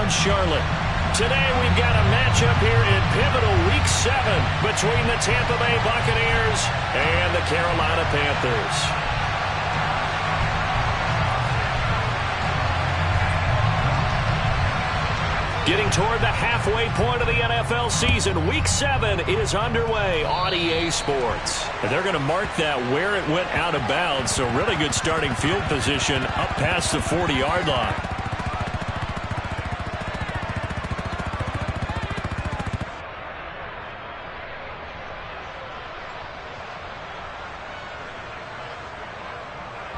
downtown Charlotte. Today we've got a matchup here in pivotal Week 7 between the Tampa Bay Buccaneers and the Carolina Panthers. Getting toward the halfway point of the NFL season, Week 7 is underway on EA Sports. And they're going to mark that where it went out of bounds, so really good starting field position up past the 40-yard line.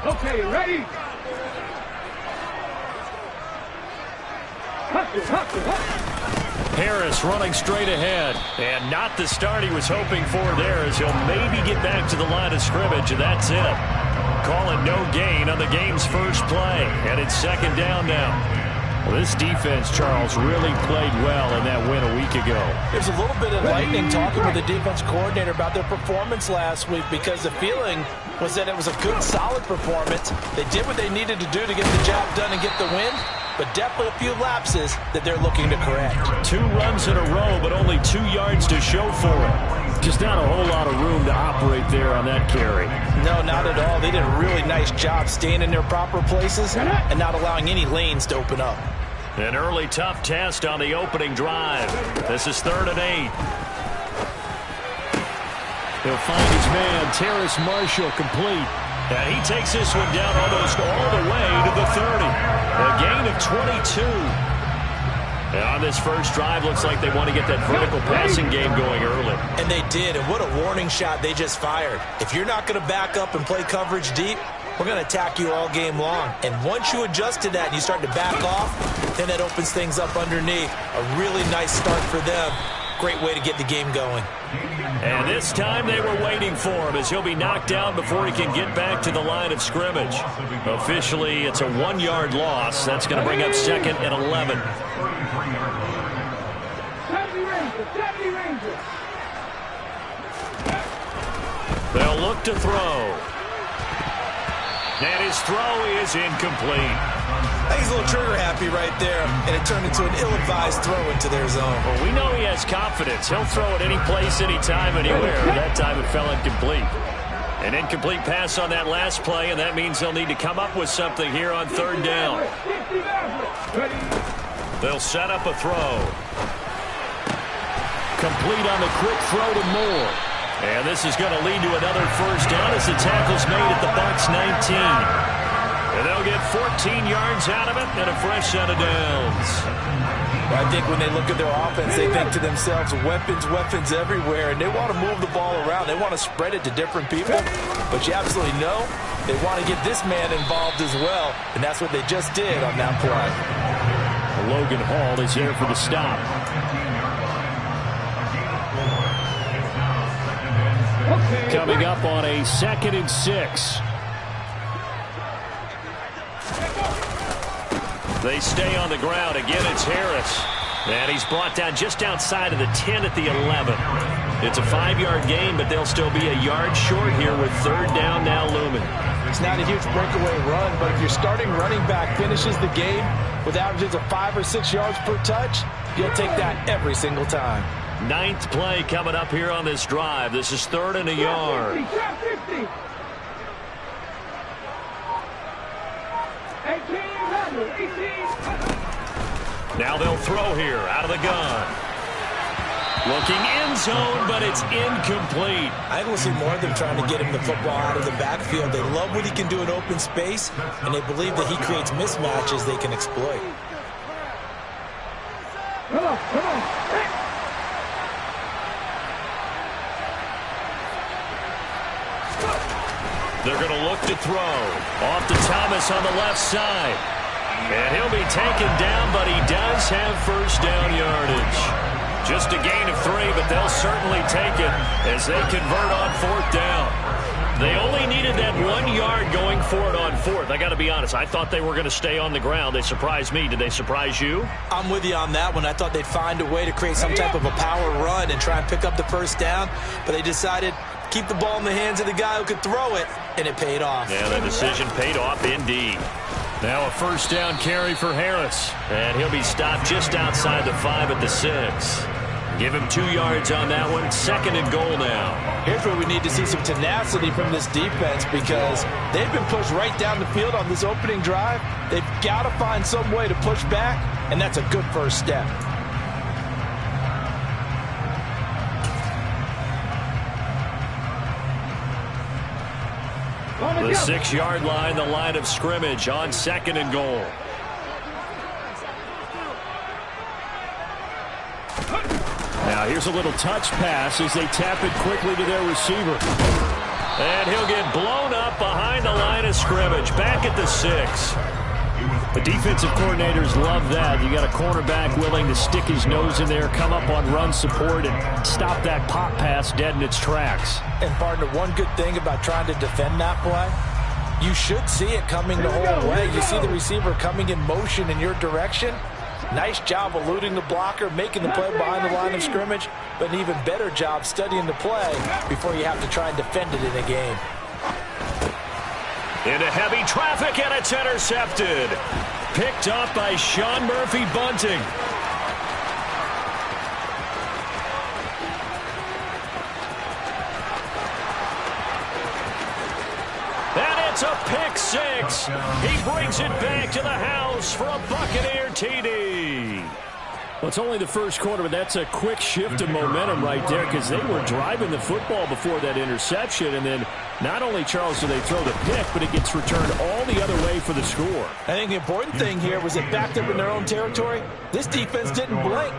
Okay, ready? Harris running straight ahead, and not the start he was hoping for there, as he'll maybe get back to the line of scrimmage, and that's it. Calling no gain on the game's first play, and it's second down now. Well, this defense, Charles, really played well in that win a week ago. There's a little bit of lightning talking with the defense coordinator about their performance last week, because the feeling was that it was a good, solid performance. They did what they needed to do to get the job done and get the win, but definitely a few lapses that they're looking to correct. 2 runs in a row, but only 2 yards to show for it. Just not a whole lot of room to operate there on that carry. No, not at all. They did a really nice job staying in their proper places and not allowing any lanes to open up. An early tough test on the opening drive. This is 3rd and 8. He'll find his man, Terrace Marshall, complete. And he takes this one down almost all the way to the 30. A gain of 22. And on this first drive, looks like they want to get that vertical passing game going early. And they did, and what a warning shot they just fired. If you're not going to back up and play coverage deep, we're going to attack you all game long. And once you adjust to that and you start to back off, then that opens things up underneath. A really nice start for them. Great way to get the game going. And this time they were waiting for him, as he'll be knocked down before he can get back to the line of scrimmage. Officially, it's a 1-yard loss. That's going to bring up 2nd and 11. They'll look to throw. And his throw is incomplete. I think he's a little trigger happy right there, and it turned into an ill-advised throw into their zone. Well, we know he has confidence. He'll throw it any place, anytime, anywhere. That time it fell incomplete. An incomplete pass on that last play, and that means they'll need to come up with something here on 3rd down. They'll set up a throw. Complete on the quick throw to Moore. And this is going to lead to another first down as the tackle's made at the Bucs 19. And they'll get 14 yards out of it and a fresh set of downs. Well, I think when they look at their offense, they think to themselves, weapons, weapons everywhere, and they want to move the ball around. They want to spread it to different people, but you absolutely know they want to get this man involved as well, and that's what they just did on that play. Logan Hall is there for the stop. Coming up on a 2nd and 6. They stay on the ground. Again, it's Harris. And he's brought down just outside of the 10 at the 11. It's a 5-yard gain, but they'll still be a yard short here with 3rd down now looming. It's not a huge breakaway run, but if your starting running back finishes the game with averages of 5 or 6 yards per touch, you'll take that every single time. 9th play coming up here on this drive. This is 3rd and a yard. Now they'll throw here out of the gun. Looking end zone, but it's incomplete. I think we'll see more of them trying to get him the football out of the backfield. They love what he can do in open space, and they believe that he creates mismatches they can exploit. Come on. They're going to look to throw. Off to Thomas on the left side. And he'll be taken down, but he does have first down yardage. Just a gain of 3, but they'll certainly take it as they convert on 4th down. They only needed that 1 yard going for it on 4th. I got to be honest, I thought they were going to stay on the ground. They surprised me. Did they surprise you? I'm with you on that one. I thought they'd find a way to create some type of a power run and try and pick up the first down, but they decided keep the ball in the hands of the guy who could throw it, and it paid off. Yeah, that decision paid off indeed. Now a first down carry for Harris. And he'll be stopped just outside the 5 at the 6. Give him 2 yards on that one. 2nd and goal now. Here's where we need to see some tenacity from this defense because they've been pushed right down the field on this opening drive. They've got to find some way to push back, and that's a good first step. The 6-yard line, the line of scrimmage on 2nd and goal. Now here's a little touch pass as they tap it quickly to their receiver. And he'll get blown up behind the line of scrimmage, back at the 6. The defensive coordinators love that. You got a cornerback willing to stick his nose in there, come up on run support, and stop that pop pass dead in its tracks. And, partner, one good thing about trying to defend that play, you should see it coming the whole way. You see the receiver coming in motion in your direction. Nice job eluding the blocker, making the play behind the line of scrimmage, but an even better job studying the play before you have to try and defend it in a game. Into heavy traffic, and it's intercepted. Picked up by Sean Murphy-Bunting. And it's a pick 6. He brings it back to the house for a Buccaneer TD. Well, it's only the first quarter, but that's a quick shift of momentum right there because they were driving the football before that interception. And then not only, Charles, do they throw the pick, but it gets returned all the other way for the score. I think the important thing here was it backed up in their own territory. This defense didn't blink.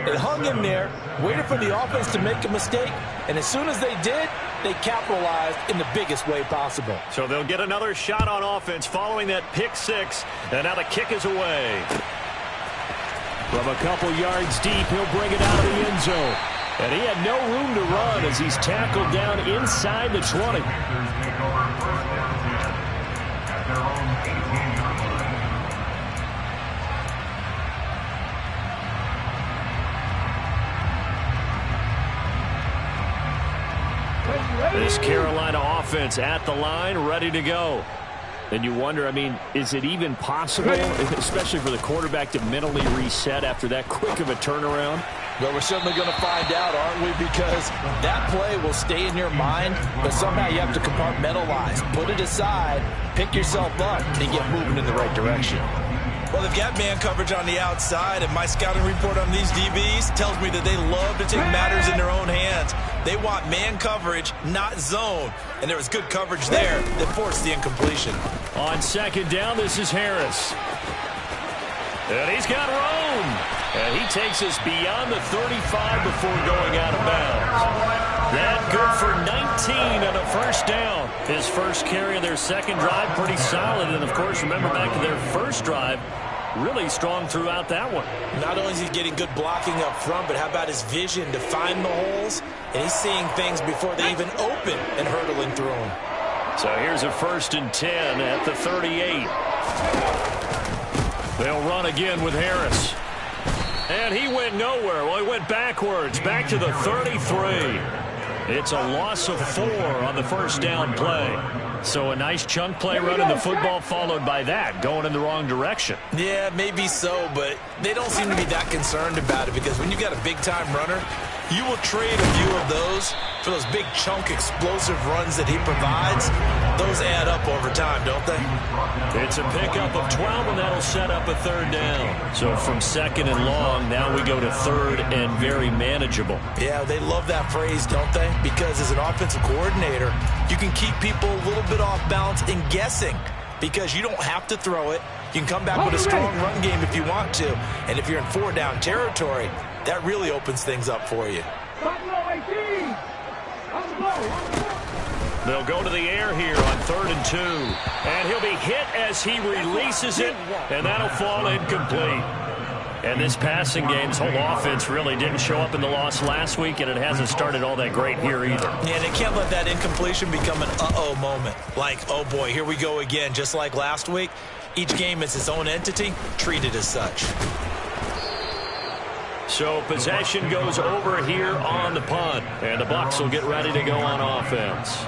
It hung in there, waited for the offense to make a mistake, and as soon as they did, they capitalized in the biggest way possible. So they'll get another shot on offense following that pick 6, and now the kick is away. From a couple yards deep, he'll bring it out of the end zone. And he had no room to run as he's tackled down inside the 20. This Carolina offense at the line, ready to go. And you wonder, I mean, is it even possible, especially for the quarterback, to mentally reset after that quick of a turnaround? Well, we're certainly going to find out, aren't we? Because that play will stay in your mind, but somehow you have to compartmentalize. Put it aside, pick yourself up, and get moving in the right direction. Well, they've got man coverage on the outside, and my scouting report on these DBs tells me that they love to take matters in their own hands. They want man coverage, not zone. And there was good coverage there that forced the incompletion. On 2nd down, this is Harris. And he's got room. And he takes us beyond the 35 before going out of bounds. That good for 19 on a first down. His first carry of their second drive, pretty solid. And, of course, remember back to their first drive, really strong throughout that one. Not only is he getting good blocking up front, but how about his vision to find the holes? And he's seeing things before they even open and hurdling through them. So here's a 1st and 10 at the 38. They'll run again with Harris. And he went nowhere. Well, he went backwards, back to the 33. It's a loss of 4 on the first down play. So a nice chunk play running the football followed by that, going in the wrong direction. Yeah, maybe so, but they don't seem to be that concerned about it because when you've got a big-time runner, you will trade a few of those for those big chunk explosive runs that he provides. Those add up over time, don't they? It's a pickup of 12, and that'll set up a 3rd down. So from 2nd and long, now we go to 3rd and very manageable. Yeah, they love that phrase, don't they? Because as an offensive coordinator, you can keep people a little bit off balance and guessing because you don't have to throw it. You can come back with a strong run game if you want to. And if you're in 4-down territory, that really opens things up for you. They'll go to the air here on 3rd and 2. And he'll be hit as he releases it, and that'll fall incomplete. And this passing game's whole offense really didn't show up in the loss last week, and it hasn't started all that great here either. Yeah, they can't let that incompletion become an uh-oh moment. Like, oh boy, here we go again, just like last week. Each game is its own entity, treated as such. So possession goes over here on the punt, and the Bucs will get ready to go on offense.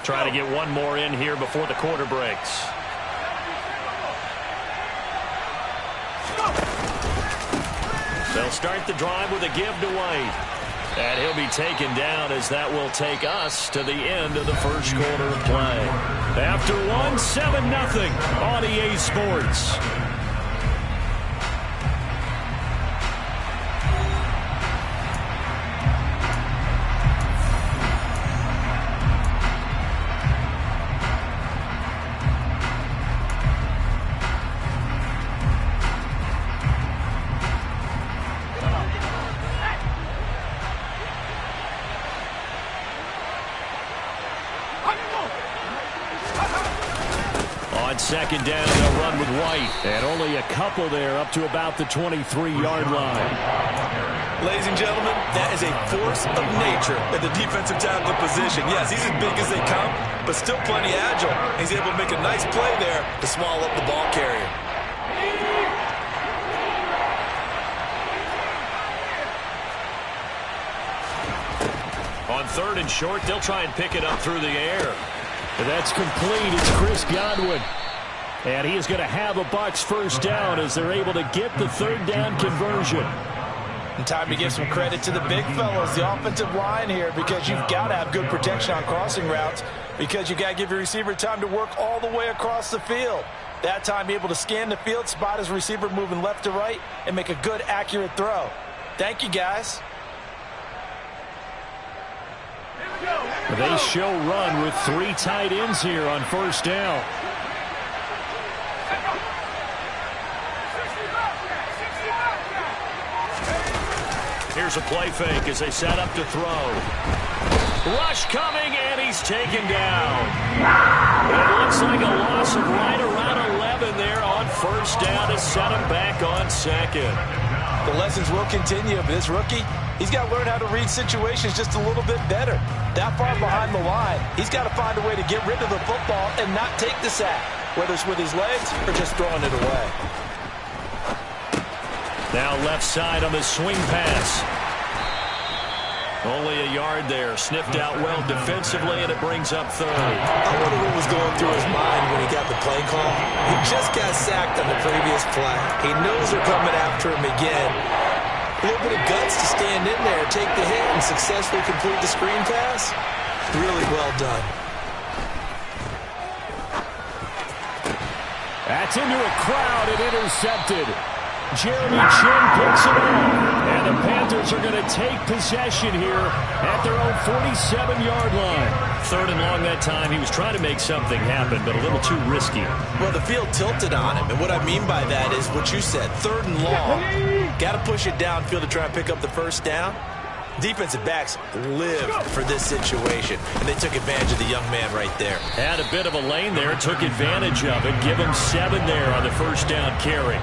Try to get one more in here before the quarter breaks. They'll start the drive with a give to White. And he'll be taken down as that will take us to the end of the first quarter of play. After 7-0 on EA Sports. Second down, they'll run with White. And only a couple there up to about the 23-yard line. Ladies and gentlemen, that is a force of nature at the defensive tackle position. Yes, he's as big as they come, but still plenty agile. He's able to make a nice play there to swallow up the ball carrier. On 3rd and short, they'll try and pick it up through the air. That's complete. It's Chris Godwin. And he is going to have a Bucs first down as they're able to get the 3rd down conversion. And time to give some credit to the big fellas, the offensive line here, because you've got to have good protection on crossing routes, because you've got to give your receiver time to work all the way across the field. That time, be able to scan the field, spot his receiver moving left to right, and make a good, accurate throw. Thank you, guys. They show run with 3 tight ends here on first down. Here's a play fake as they set up to throw. Rush coming, and he's taken down. It looks like a loss of right around 11 there on first down to set him back on 2nd. The lessons will continue, but this rookie, he's got to learn how to read situations just a little bit better. That far behind the line, he's got to find a way to get rid of the football and not take the sack, whether it's with his legs or just throwing it away. Now left side on the swing pass. Only a yard there. Sniffed out well defensively, and it brings up 3rd. I wonder what was going through his mind when he got the play call. He just got sacked on the previous play. He knows they're coming after him again. A little bit of guts to stand in there, take the hit, and successfully complete the screen pass. Really well done. That's into a crowd and intercepted. Jeremy Chinn picks it up. And the Panthers are going to take possession here at their own 47-yard line. 3rd and long that time. He was trying to make something happen, but a little too risky. Well, the field tilted on him, and what I mean by that is what you said, 3rd and long. Got to push it downfield to try and pick up the first down. Defensive backs live for this situation, and they took advantage of the young man right there. Had a bit of a lane there, took advantage of it. Give him 7 there on the first down carry.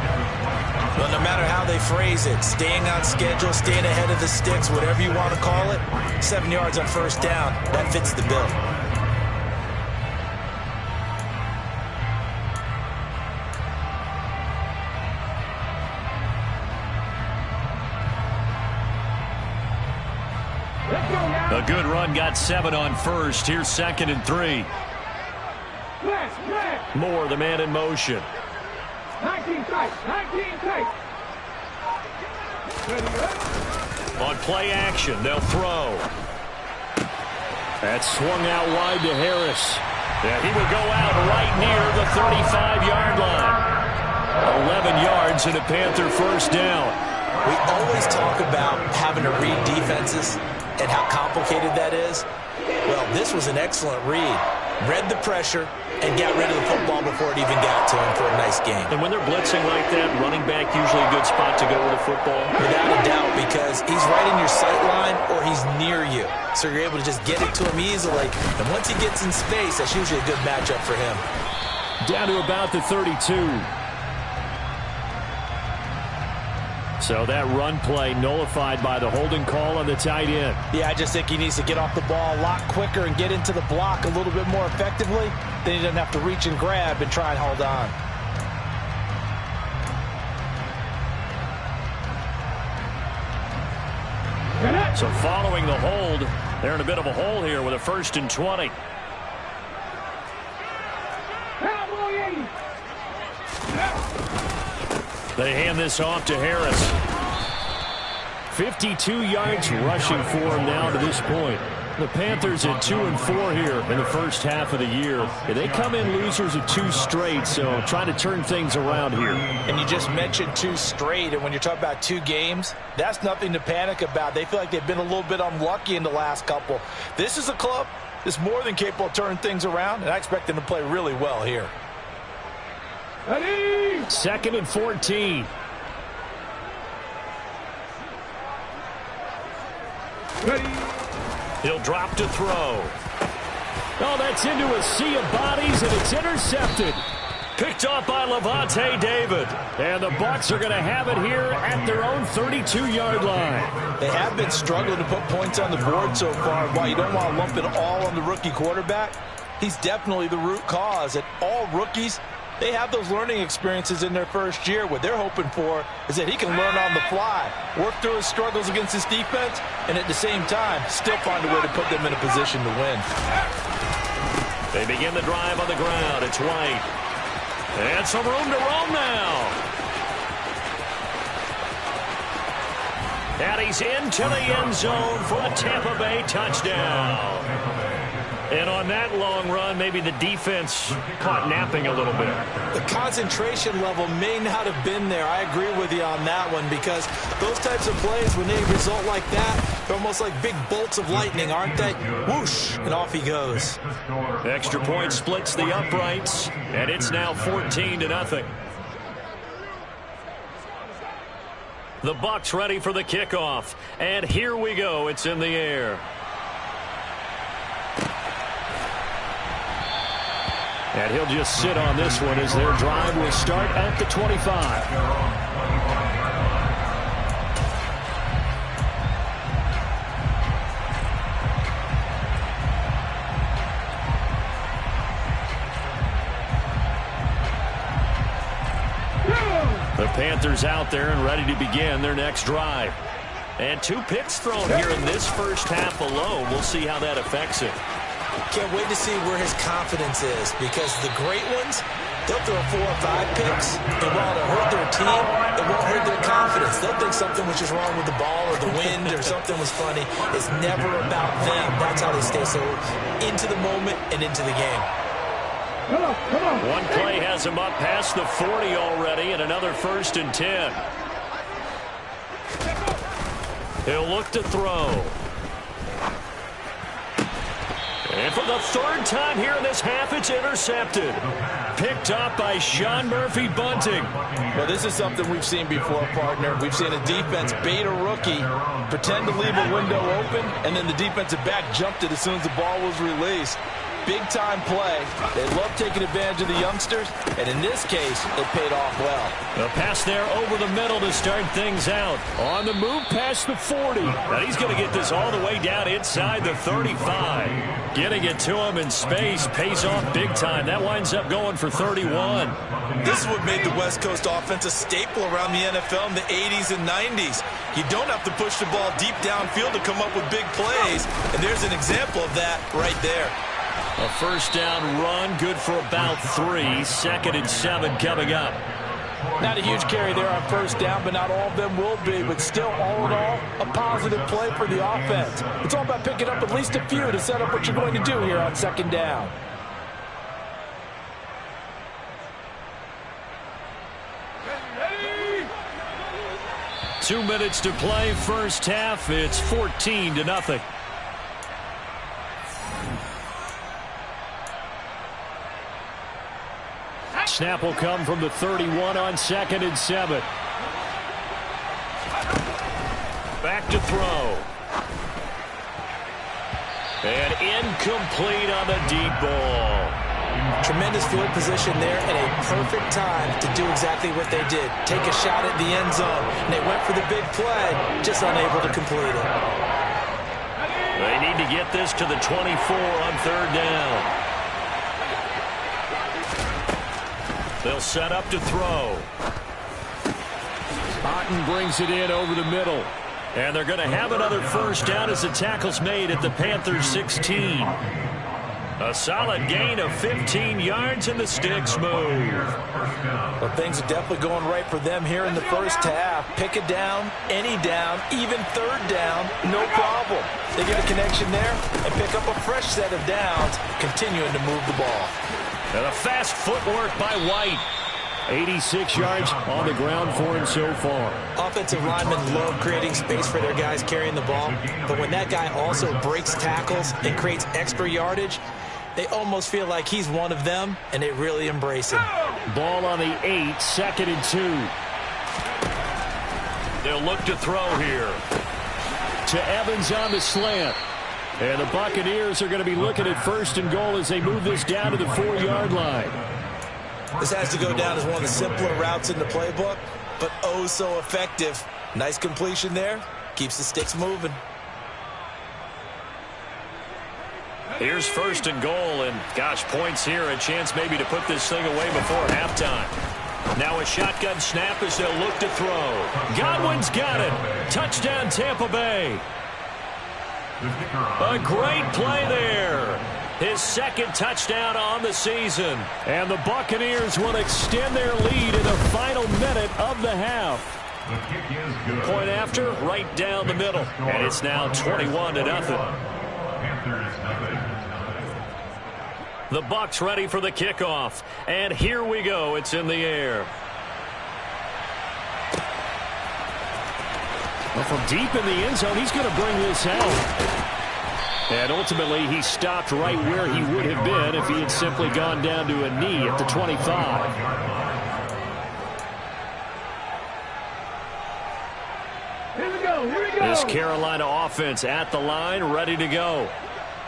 Well, no matter how they phrase it, staying on schedule, staying ahead of the sticks, whatever you want to call it, 7 yards on first down, that fits the bill. A good run, got 7 on first. Here's 2nd and 3. Moore, the man in motion. 19 tight. On play action, they'll throw. That's swung out wide to Harris. Yeah, he will go out right near the 35-yard line. 11 yards and a Panther first down. We always talk about having to read defenses and how complicated that is. Well, this was an excellent read. Read the pressure and got rid of the football before it even got to him for a nice game. And when they're blitzing like that, running back usually a good spot to go with the football. Without a doubt, because he's right in your sight line or he's near you. So you're able to just get it to him easily. And once he gets in space, that's usually a good matchup for him. Down to about the 32. So that run play nullified by the holding call on the tight end. Yeah, I just think he needs to get off the ball a lot quicker and get into the block a little bit more effectively. Then he doesn't have to reach and grab and try and hold on. So following the hold, they're in a bit of a hole here with a 1st and 20. They hand this off to Harris. 52 yards rushing for him now to this point. The Panthers at 2-4 here in the first half of the year. They come in losers of 2 straight, so trying to turn things around here. And you just mentioned 2 straight, and when you're talking about 2 games, that's nothing to panic about. They feel like they've been a little bit unlucky in the last couple. This is a club that's more than capable of turning things around, and I expect them to play really well here. Ready? 2nd and 14. Ready? He'll drop to throw. Oh, that's into a sea of bodies, and it's intercepted. Picked off by Lavonte David. And the Bucs are going to have it here at their own 32-yard line. They have been struggling to put points on the board so far. While you don't want to lump it all on the rookie quarterback, he's definitely the root cause. And all rookies, they have those learning experiences in their first year. What they're hoping for is that he can learn on the fly, work through his struggles against his defense, and at the same time, still find a way to put them in a position to win. They begin the drive on the ground. It's White. And some room to roam now. And he's into the end zone for a Tampa Bay touchdown. And on that long run, maybe the defense caught napping a little bit. The concentration level may not have been there. I agree with you on that one, because those types of plays, when they result like that, they're almost like big bolts of lightning, aren't they? Whoosh, and off he goes. Extra point splits the uprights, and it's now 14-0. The Bucs ready for the kickoff, and here we go. It's in the air. And he'll just sit on this one as their drive will start at the 25. The Panthers out there and ready to begin their next drive. And 2 picks thrown here in this first half alone. We'll see how that affects it. Can't wait to see where his confidence is, because the great ones, they'll throw 4 or 5 picks, and while it'll hurt their team, it won't hurt their confidence. They'll think something was just wrong with the ball or the wind or something was funny. It's never about them. That's how they stay so into the moment and into the game. Come on. One play has him up past the 40 already, and another 1st and 10. He'll look to throw. And for the 3rd time here in this half, it's intercepted. Picked up by Sean Murphy-Bunting. Well, this is something we've seen before, partner. We've seen a defense bait a rookie, pretend to leave a window open, and then the defensive back jumped it as soon as the ball was released. Big-time play. They love taking advantage of the youngsters, and in this case, it paid off well. A pass there over the middle to start things out. On the move past the 40. And he's going to get this all the way down inside the 35. Getting it to him in space pays off big time. That winds up going for 31. This is what made the West Coast offense a staple around the NFL in the 80s and 90s. You don't have to push the ball deep downfield to come up with big plays, and there's an example of that right there. A 1st down run, good for about 3. 2nd and 7 coming up. Not a huge carry there on 1st down, but not all of them will be. But still, all in all, a positive play for the offense. It's all about picking up at least a few to set up what you're going to do here on 2nd down. Ready? 2 minutes to play, first half. It's 14-0. Snap will come from the 31 on 2nd and 7. Back to throw. And incomplete on the deep ball. Tremendous field position there and a perfect time to do exactly what they did. Take a shot at the end zone. And they went for the big play, just unable to complete it. They need to get this to the 24 on 3rd down. They'll set up to throw. Otten brings it in over the middle. And they're going to have another 1st down as the tackle's made at the Panthers 16. A solid gain of 15 yards and the sticks move. Well, things are definitely going right for them here in the first half. Pick a down, any down, even third down, no problem. They get a connection there and pick up a fresh set of downs, continuing to move the ball. And a fast footwork by White. 86 yards on the ground for him so far. Offensive linemen love creating space for their guys carrying the ball, but when that guy also breaks tackles and creates extra yardage, they almost feel like he's one of them, and they really embrace him. Ball on the 8, 2nd and 2. They'll look to throw here. To Evans on the slant. And the Buccaneers are going to be looking at 1st and goal as they move this down to the 4-yard line. This has to go down as one of the simpler routes in the playbook, but oh so effective. Nice completion there. Keeps the sticks moving. Here's 1st and goal, and gosh, points here. A chance maybe to put this thing away before halftime. Now a shotgun snap as they'll look to throw. Godwin's got it. Touchdown, Tampa Bay. A great play there. His 2nd touchdown on the season. And the Buccaneers will extend their lead in the final minute of the half. Point after, right down the middle. And it's now 21-0. The Bucs ready for the kickoff. And here we go. It's in the air. Well, from deep in the end zone, he's going to bring this out. And ultimately, he stopped right where he would have been if he had simply gone down to a knee at the 25. Here we go. This Carolina offense at the line, ready to go.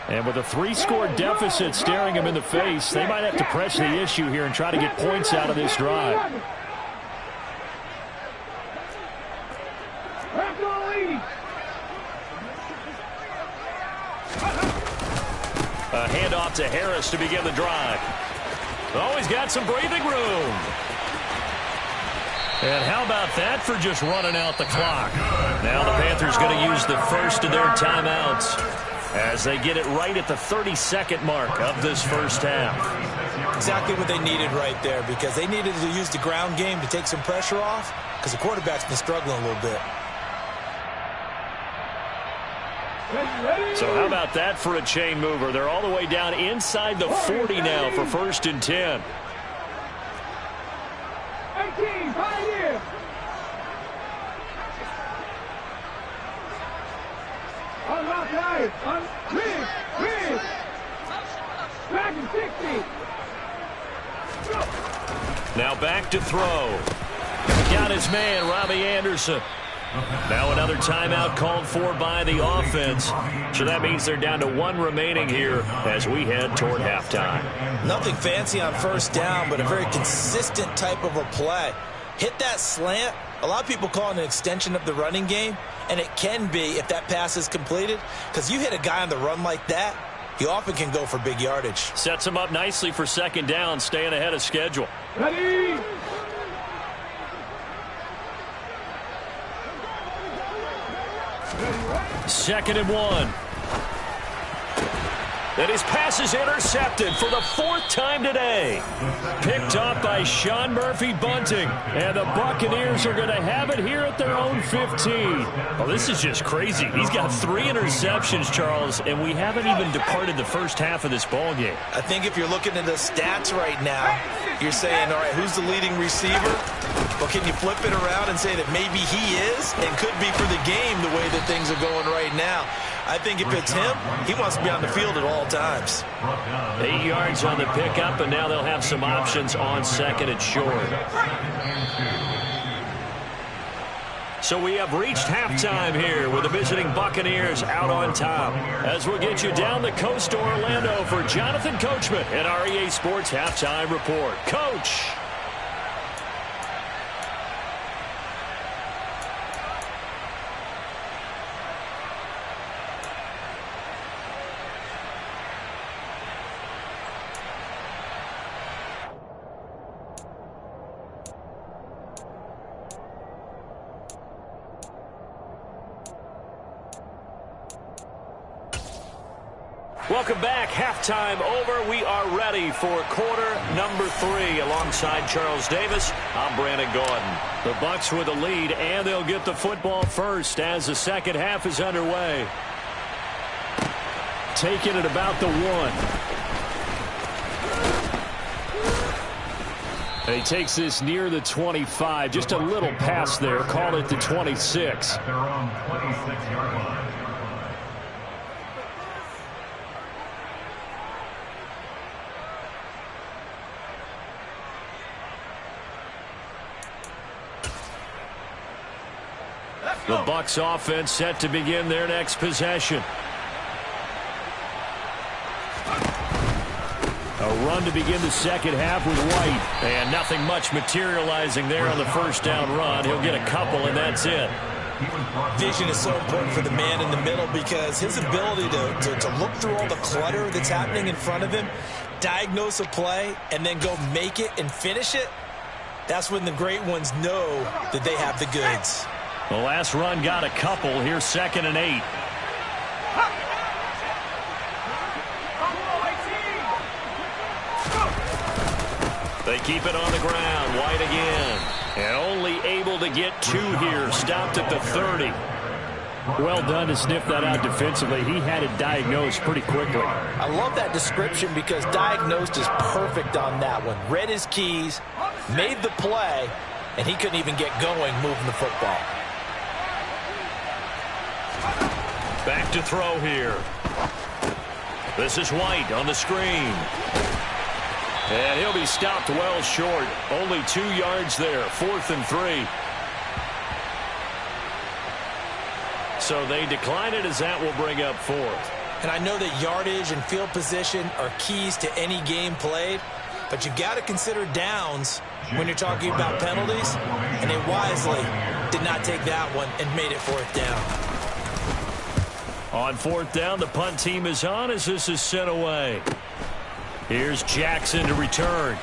And with a 3-score deficit staring him in the face, they might have to press the issue here and try to get points out of this drive. A handoff to Harris to begin the drive. Oh, he's got some breathing room. And how about that for just running out the clock? Now the Panthers going to use the first of their timeouts as they get it right at the 32nd mark of this first half. Exactly what they needed right there, because they needed to use the ground game to take some pressure off, because the quarterback's been struggling a little bit. So how about that for a chain mover? They're all the way down inside the 40 now for 1st and 10. 18, Pioneer. Unlock life. Rig. Dragon 60. Now back to throw. Got his man, Robbie Anderson. Now another timeout called for by the offense. So that means they're down to 1 remaining here as we head toward halftime. Nothing fancy on 1st down, but a very consistent type of a play. Hit that slant. A lot of people call it an extension of the running game, and it can be if that pass is completed, because you hit a guy on the run like that, he often can go for big yardage. Sets him up nicely for 2nd down, staying ahead of schedule. Ready. 2nd and 1. And his pass is intercepted for the 4th time today. Picked off by Sean Murphy-Bunting. And the Buccaneers are going to have it here at their own 15. Well, this is just crazy. He's got 3 interceptions, Charles, and we haven't even departed the first half of this ball game. I think if you're looking at the stats right now, you're saying, all right, who's the leading receiver? Well, can you flip it around and say that maybe he is and could be for the game the way that things are going right now? I think if it's him, he wants to be on the field at all times. 8 yards on the pickup, and now they'll have some options on 2nd and short. So we have reached halftime here with the visiting Buccaneers out on top. As we'll get you down the coast to Orlando for Jonathan Coachman and our EA Sports Halftime Report. Coach. Welcome back. Halftime over. We are ready for quarter number 3. Alongside Charles Davis, I'm Brandon Gaudin. The Bucks with the lead, and they'll get the football first as the second half is underway. Taking it about the 1. He takes this near the 25. Just a little pass there. Call it the 26. At their own 26-yard line. The Bucks offense set to begin their next possession. A run to begin the second half with White. And nothing much materializing there on the first down run. He'll get a couple, and that's it. Vision is so important for the man in the middle because his ability to look through all the clutter that's happening in front of him, diagnose a play, and then go make it and finish it, that's when the great ones know that they have the goods. The last run got a couple. Here's 2nd and 8. They keep it on the ground. White again. And only able to get 2 here. Stopped at the 30. Well done to sniff that out defensively. He had it diagnosed pretty quickly. I love that description because diagnosed is perfect on that one. Read his keys, made the play, and he couldn't even get going moving the football. Back to throw here. This is White on the screen. And he'll be stopped well short. Only 2 yards there. 4th and 3. So they decline it as that will bring up 4th. And I know that yardage and field position are keys to any game played, but you got to consider downs when you're talking about penalties, and they wisely did not take that one and made it 4th down. On 4th down, the punt team is on as this is sent away. Here's Jackson to return.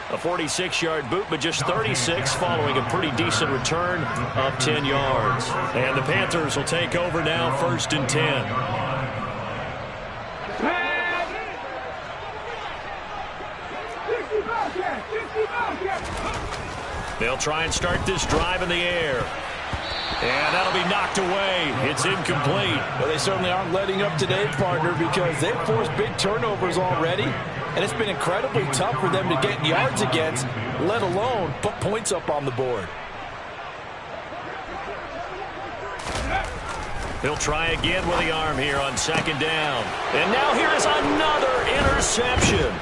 A 46-yard boot, but just 36 following a pretty decent return of 10 yards. And the Panthers will take over now, 1st and 10. They'll try and start this drive in the air. And that'll be knocked away. It's incomplete. Well, they certainly aren't letting up today, partner, because they've forced big turnovers already, and it's been incredibly tough for them to get yards against, let alone put points up on the board. He'll try again with the arm here on 2nd down. And now here is another interception.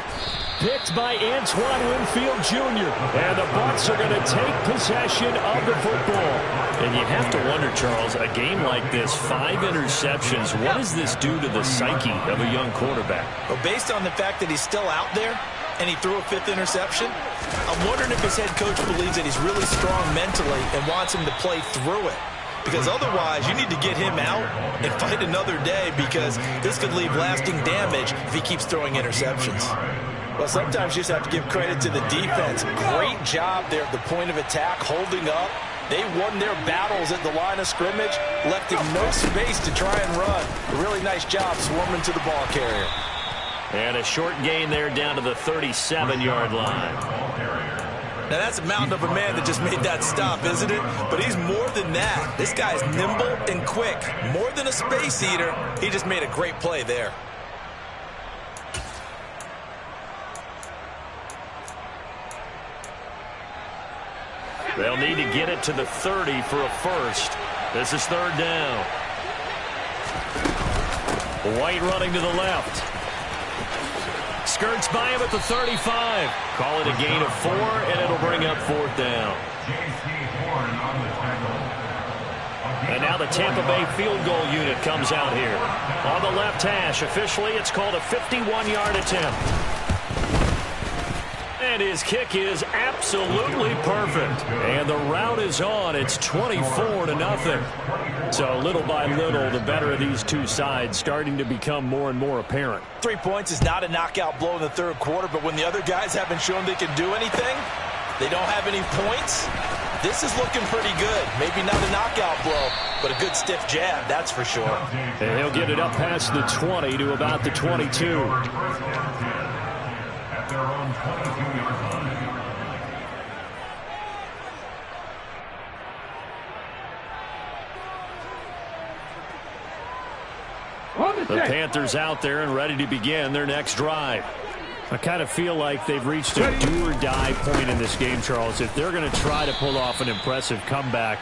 Picked by Antoine Winfield Jr. And the Bucs are going to take possession of the football. And you have to wonder, Charles, a game like this, 5 interceptions, what does this do to the psyche of a young quarterback? Well, based on the fact that he's still out there and he threw a 5th interception, I'm wondering if his head coach believes that he's really strong mentally and wants him to play through it. Because otherwise, you need to get him out and fight another day because this could leave lasting damage if he keeps throwing interceptions. Well, sometimes you just have to give credit to the defense. Great job there at the point of attack, holding up. They won their battles at the line of scrimmage, left him no space to try and run. A really nice job swarming to the ball carrier. And a short gain there down to the 37-yard line. Now, that's a mountain of a man that just made that stop, isn't it? But he's more than that. This guy's nimble and quick. More than a space eater, he just made a great play there. They'll need to get it to the 30 for a first. This is 3rd down. White running to the left. Skirts by him at the 35. Call it a gain of 4, and it'll bring up 4th down. And now the Tampa Bay field goal unit comes out here. On the left hash, officially it's called a 51-yard attempt. And his kick is absolutely perfect. And the route is on. It's 24-0. So little by little, the better of these two sides starting to become more and more apparent. 3 points is not a knockout blow in the 3rd quarter, but when the other guys haven't shown they can do anything, they don't have any points, this is looking pretty good. Maybe not a knockout blow, but a good stiff jab, that's for sure. And he'll get it up past the 20 to about the 22. At their own 22-yard line. The Panthers out there and ready to begin their next drive. I kind of feel like they've reached a do-or-die point in this game, Charles. If they're going to try to pull off an impressive comeback,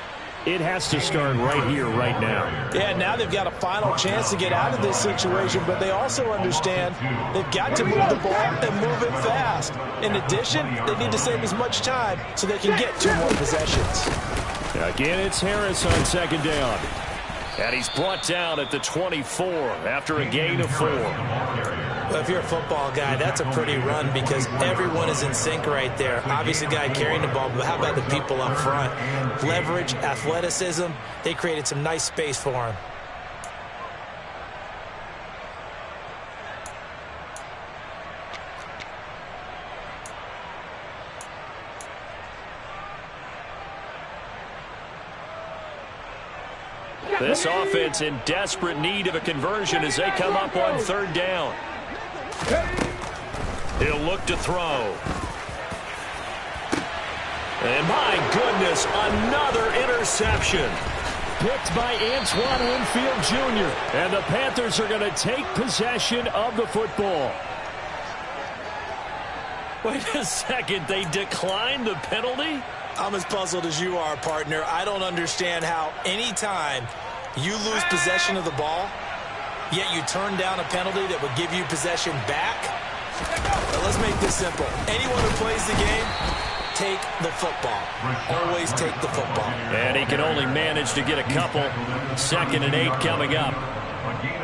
it has to start right here, right now. Yeah, now they've got a final chance to get out of this situation, but they also understand they've got to move the ball and move it fast. In addition, they need to save as much time so they can get 2 more possessions. Again, it's Harris on second down. And he's brought down at the 24 after a gain of 4. Well, if you're a football guy, that's a pretty run because everyone is in sync right there. Obviously, the guy carrying the ball, but how about the people up front? Leverage, athleticism, they created some nice space for him. This offense in desperate need of a conversion as they come up on third down. He'll look to throw. And my goodness, another interception. Picked by Antoine Winfield Jr. And the Panthers are going to take possession of the football. Wait a second, they declined the penalty? I'm as puzzled as you are, partner. I don't understand how anytime you lose possession of the ball, yet you turn down a penalty that would give you possession back. But let's make this simple. Anyone who plays the game, take the football. Always take the football. And he can only manage to get a couple. 2nd and 8 coming up.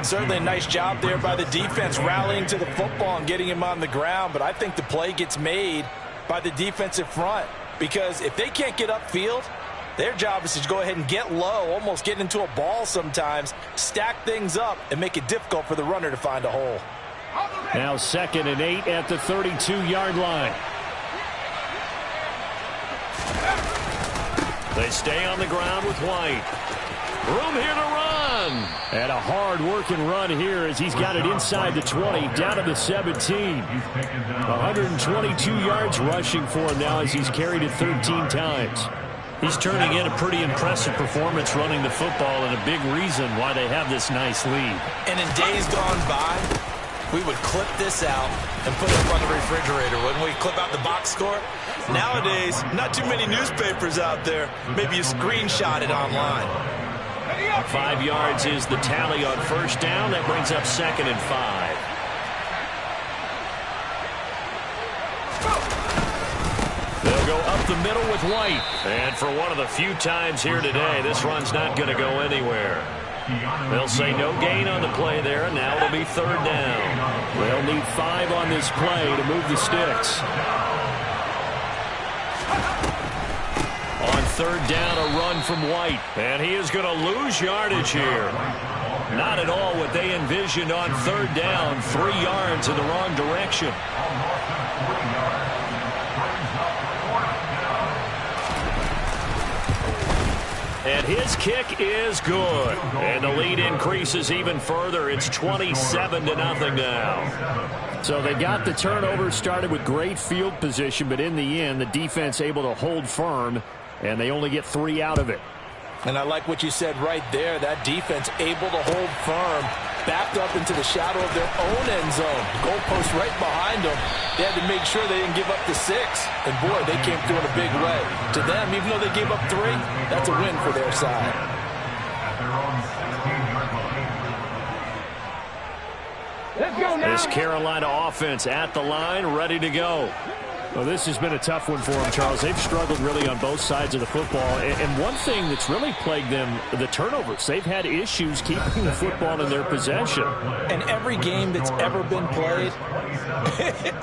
Certainly a nice job there by the defense rallying to the football and getting him on the ground. But I think the play gets made by the defensive front. Because if they can't get upfield, their job is to go ahead and get low, almost get into a ball sometimes, stack things up, and make it difficult for the runner to find a hole. Now 2nd and 8 at the 32-yard line. They stay on the ground with White. Room here to run. And a hard-working run here as he's got it inside the 20, down to the 17. 122 yards rushing for him now as he's carried it 13 times. He's turning in a pretty impressive performance running the football and a big reason why they have this nice lead. And in days gone by, we would clip this out and put it up on the refrigerator, wouldn't we? Clip out the box score. Nowadays, not too many newspapers out there. Maybe you screenshot it online. 5 yards is the tally on first down. That brings up 2nd and 5. They'll go up the middle with White. And for one of the few times here today, this run's not going to go anywhere. They'll say no gain on the play there, and now it'll be 3rd down. They'll need 5 on this play to move the sticks. On 3rd down, a run from White. And he is going to lose yardage here. Not at all what they envisioned on 3rd down. 3 yards in the wrong direction. And his kick is good. And the lead increases even further. It's 27-0 now. So they got the turnover, started with great field position, but in the end, the defense able to hold firm, and they only get 3 out of it. And I like what you said right there. That defense able to hold firm, backed up into the shadow of their own end zone. Goalpost right behind them. They had to make sure they didn't give up the 6. And, boy, they came through in a big way. To them, even though they gave up 3, that's a win for their side. Let's go now. This Carolina offense at the line, ready to go. Well, this has been a tough one for them, Charles. They've struggled really on both sides of the football. And one thing that's really plagued them, the turnovers. They've had issues keeping the football in their possession. And every game that's ever been played,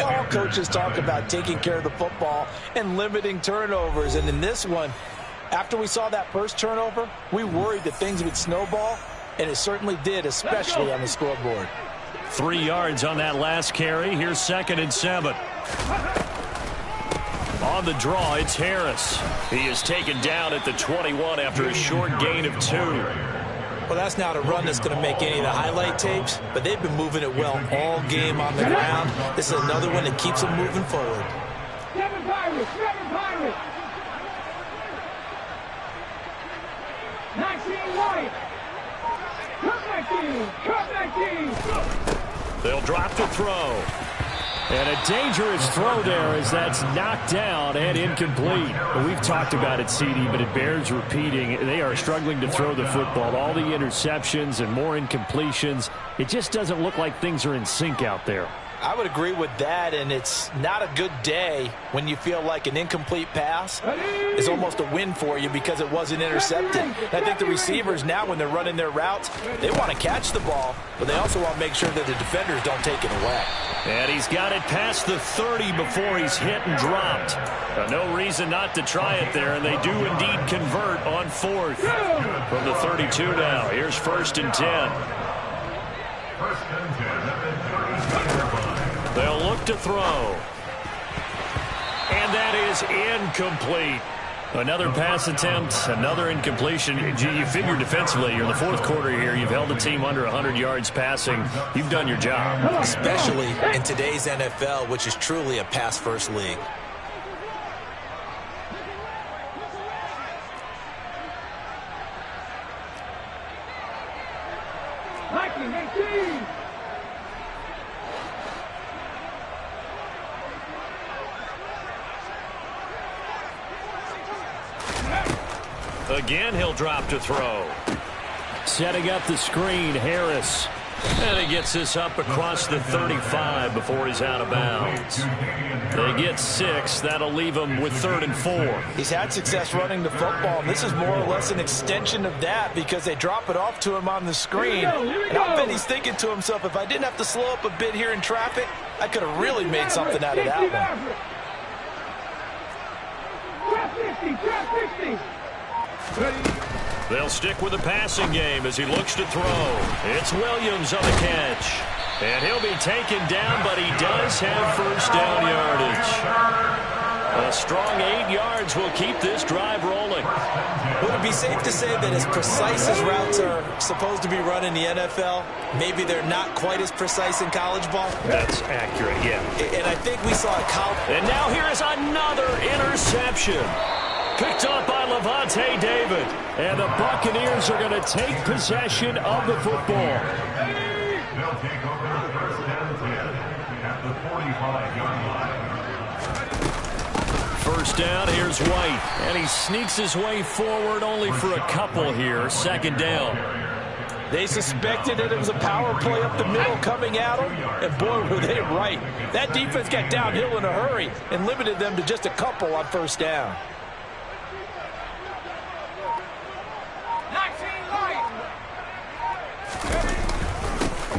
all coaches talk about taking care of the football and limiting turnovers. And in this one, after we saw that first turnover, we worried that things would snowball, and it certainly did, especially on the scoreboard. 3 yards on that last carry. Here's 2nd and 7. On the draw, it's Harris. He is taken down at the 21 after a short gain of 2. Well, that's not a run that's going to make any of the highlight tapes, but they've been moving it well all game on the ground. This is another one that keeps them moving forward. 7 Pirates, 7 Pirates. 19 White. Cut back team. They'll drop to throw. And a dangerous throw there as that's knocked down and incomplete. We've talked about it, CD, but it bears repeating. They are struggling to throw the football. All the interceptions and more incompletions. It just doesn't look like things are in sync out there. I would agree with that, and it's not a good day when you feel like an incomplete pass is almost a win for you because it wasn't intercepted. I think the receivers now, when they're running their routes, they want to catch the ball, but they also want to make sure that the defenders don't take it away. And he's got it past the 30 before he's hit and dropped. No reason not to try it there, and they do indeed convert on 4th. From the 32 now, here's 1st and 10. They'll look to throw. And that is incomplete. Another pass attempt, another incompletion. You figure defensively, you're in the 4th quarter here. You've held the team under 100 yards passing. You've done your job. Especially in today's NFL, which is truly a pass-first league. Again, he'll drop to throw. Setting up the screen, Harris. And he gets this up across the 35 before he's out of bounds. They get 6. That'll leave him with 3rd and 4. He's had success running the football, and this is more or less an extension of that because they drop it off to him on the screen. And I bet he's thinking to himself, if I didn't have to slow up a bit here in traffic, I could have really made something out of that one. Trap 50. They'll stick with the passing game as he looks to throw. It's Williams on the catch. And he'll be taken down, but he does have first down yardage. A strong 8 yards will keep this drive rolling. Would it be safe to say that as precise as routes are supposed to be run in the NFL, maybe they're not quite as precise in college ball? That's accurate, yeah. And I think we saw a college. And now here is another interception. Picked up by Lavonte David. And the Buccaneers are going to take possession of the football. They'll take over the 1st and 10 at the 45-yard line. First down, here's White. And he sneaks his way forward only for a couple here. 2nd down. They suspected that it was a power play up the middle coming at them, and boy, were they right. That defense got downhill in a hurry and limited them to just a couple on 1st down.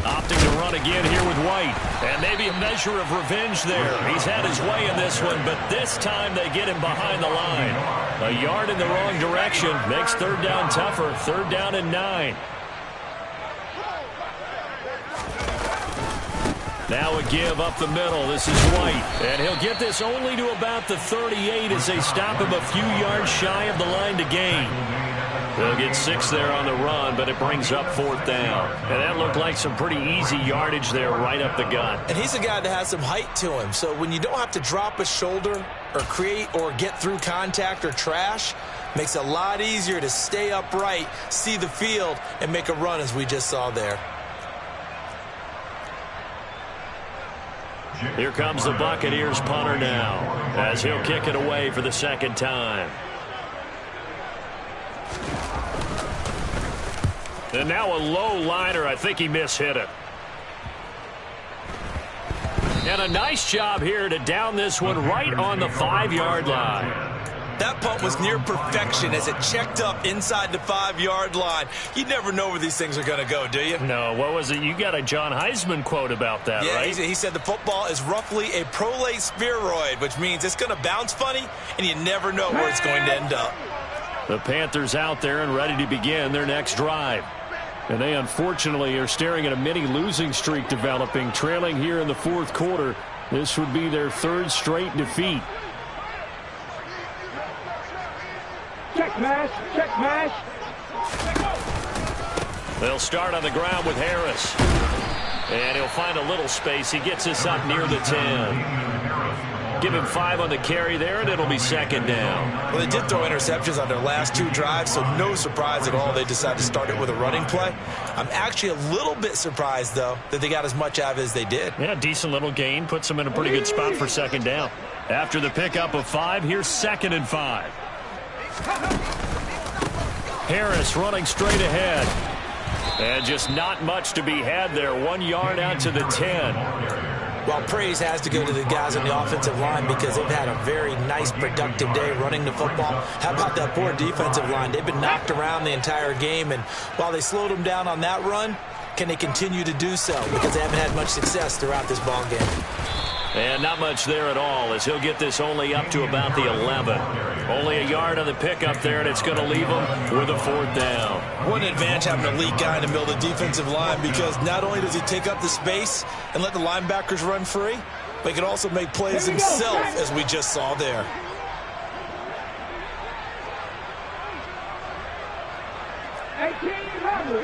Opting to run again here with White. And maybe a measure of revenge there. He's had his way in this one, but this time they get him behind the line. A yard in the wrong direction makes 3rd down tougher. 3rd down and 9. Now a give up the middle. This is White. And he'll get this only to about the 38 as they stop him a few yards shy of the line to gain. They'll get 6 there on the run, but it brings up 4th down. And that looked like some pretty easy yardage there right up the gut. And he's a guy that has some height to him. So when you don't have to drop a shoulder or create or get through contact or trash, makes it a lot easier to stay upright, see the field, and make a run as we just saw there. Here comes the Buccaneers punter now as he'll kick it away for the 2nd time. And now a low liner. I think he mishit it. And a nice job here to down this one right on the 5-yard line. That punt was near perfection as it checked up inside the 5-yard line. You never know where these things are going to go, do you? No, what was it? You got a John Heisman quote about that, yeah, right? He said the football is roughly a prolate spheroid, which means it's going to bounce funny, and you never know where it's going to end up. The Panthers out there and ready to begin their next drive. And they unfortunately are staring at a mini losing streak developing, trailing here in the 4th quarter. This would be their 3rd straight defeat. Check mash. Check mash. They'll start on the ground with Harris. And he'll find a little space. He gets us up near the 10. Give him 5 on the carry there, and it'll be second down. Well, they did throw interceptions on their last 2 drives, so no surprise at all they decided to start it with a running play. I'm actually a little bit surprised, though, that they got as much out of it as they did. Yeah, decent little gain. Puts them in a pretty good spot for second down. After the pickup of 5, here's 2nd and 5. Harris running straight ahead. And just not much to be had there. 1 yard out to the 10. Well, praise has to go to the guys on the offensive line because they've had a very nice, productive day running the football. How about that poor defensive line? They've been knocked around the entire game, and while they slowed them down on that run, can they continue to do so? Because they haven't had much success throughout this ball game. And not much there at all, as he'll get this only up to about the 11. Only a yard on the pickup there, and it's going to leave him with a 4th down. What an advantage having a elite guy in the middle of the defensive line, because not only does he take up the space and let the linebackers run free, but he can also make plays himself, as we just saw there.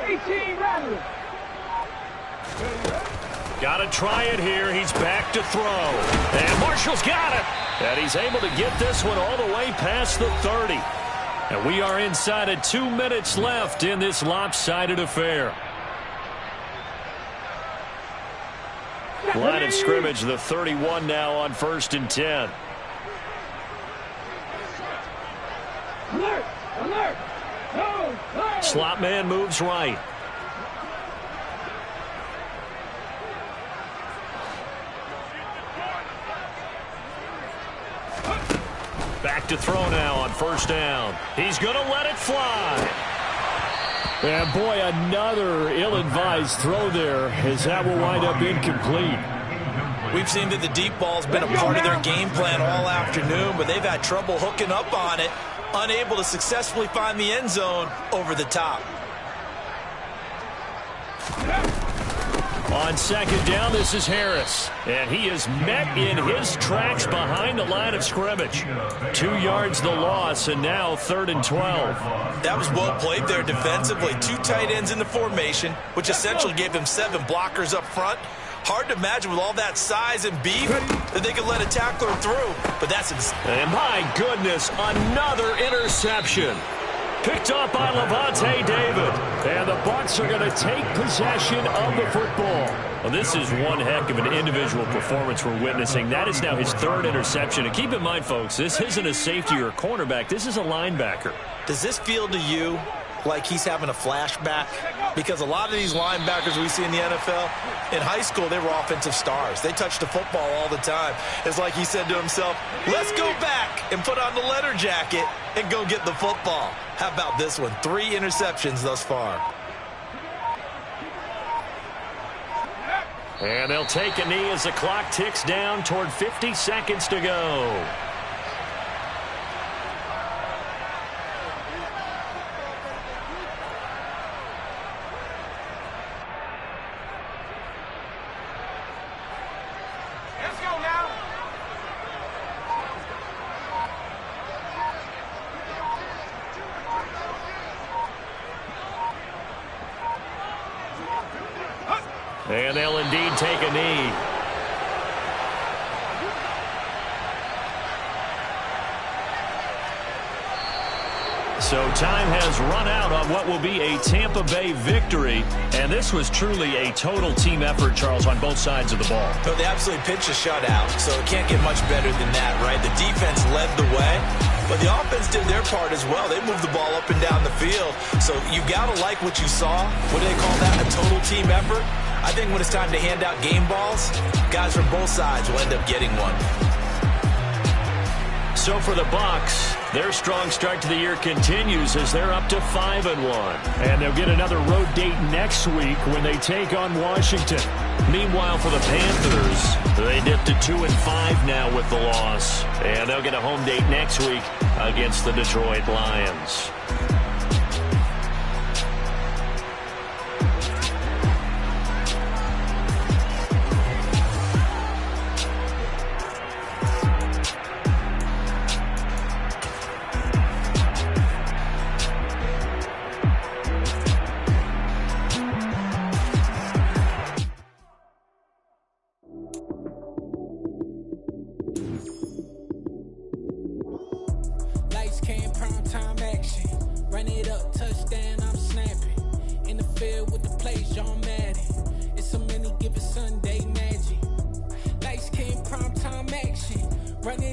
Eighteen rather. Got to try it here. He's back to throw. And Marshall's got it. And he's able to get this one all the way past the 30. And we are inside of 2 minutes left in this lopsided affair. Line of scrimmage, the 31 now on 1st and 10. Alert! Alert! No! Slot man moves right. Back to throw now on 1st down. He's going to let it fly. And boy, another ill-advised throw there, as that will wind up incomplete. We've seen that the deep ball's been a part of their game plan all afternoon, but they've had trouble hooking up on it, unable to successfully find the end zone over the top. On 2nd down, this is Harris. And he is met in his tracks behind the line of scrimmage. 2 yards the loss, and now 3rd and 12. That was well played there defensively. 2 tight ends in the formation, which essentially gave them 7 blockers up front. Hard to imagine with all that size and beef that they could let a tackler through. But that's insane. And my goodness, another interception. Picked up by Lavonte David. And the Bucs are going to take possession of the football. Well, this is one heck of an individual performance we're witnessing. That is now his 3rd interception. And keep in mind, folks, this isn't a safety or a cornerback. This is a linebacker. Does this feel to you like he's having a flashback? Because a lot of these linebackers we see in the NFL, in high school, they were offensive stars. They touched the football all the time. It's like he said to himself, let's go back and put on the leather jacket and go get the football. How about this one? 3 interceptions thus far. And they'll take a knee as the clock ticks down toward 50 seconds to go. And they'll indeed take a knee. So time has run out on what will be a Tampa Bay victory. And this was truly a total team effort, Charles, on both sides of the ball. So they absolutely pitched a shutout, so it can't get much better than that, right? The defense led the way, but the offense did their part as well. They moved the ball up and down the field. So you got to like what you saw. What do they call that? A total team effort? I think when it's time to hand out game balls, guys from both sides will end up getting one. So for the Bucs, their strong start to the year continues as they're up to 5-1. And they'll get another road date next week when they take on Washington. Meanwhile, for the Panthers, they dipped to 2-5 now with the loss. And they'll get a home date next week against the Detroit Lions. Run it up, touchdown, I'm snapping. In the field with the plays, John Madden. It's so many given Sunday magic. Lights came, prime time action. Run it